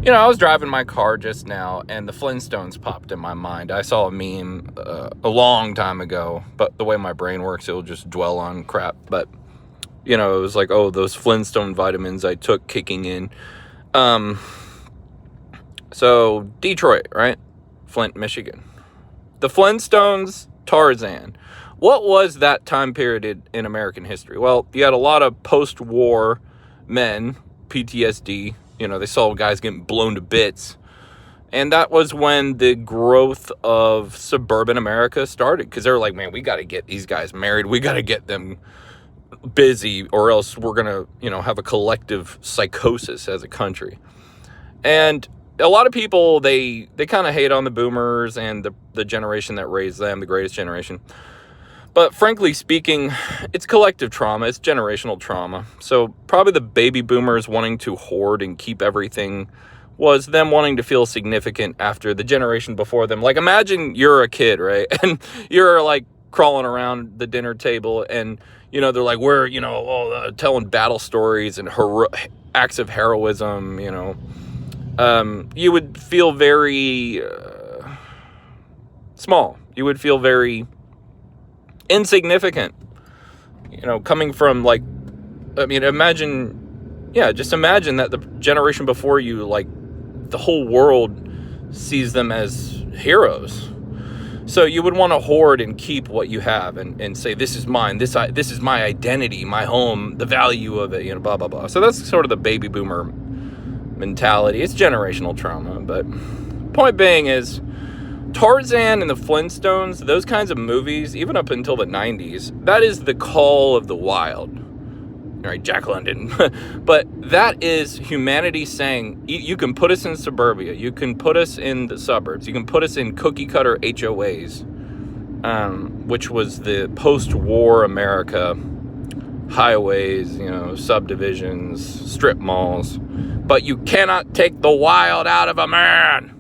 I was driving my car just now, and the Flintstones popped in my mind. I saw a meme a long time ago, but the way my brain works, it'll just dwell on crap. But, it was like, oh, those Flintstone vitamins I took kicking in. So, Detroit, right? Flint, Michigan. The Flintstones, Tarzan. What was that time period in American history? Well, you had a lot of post-war men, PTSD. They saw guys getting blown to bits. And that was when the growth of suburban America started. Because they were like, man, we got to get these guys married. We got to get them busy, or else we're going to, have a collective psychosis as a country. And a lot of people, they kind of hate on the boomers and the generation that raised them, the greatest generation. But frankly speaking, it's collective trauma. It's generational trauma. So probably the baby boomers wanting to hoard and keep everything was them wanting to feel significant after the generation before them. Like, imagine you're a kid, right? And you're like crawling around the dinner table and, they're like, we're, telling battle stories and acts of heroism, you would feel very small. You would feel very insignificant, coming from imagine that the generation before you, like, the whole world sees them as heroes. So you would want to hoard and keep what you have and say, this is mine, this is my identity, my home, the value of it, blah, blah, blah. So that's sort of the baby boomer mentality. It's generational trauma, but point being is, Tarzan and the Flintstones, those kinds of movies, even up until the 90s, that is the call of the wild. All right, Jack London. But that is humanity saying, you can put us in suburbia, you can put us in the suburbs, you can put us in cookie-cutter HOAs, which was the post-war America, highways, subdivisions, strip malls. But you cannot take the wild out of a man.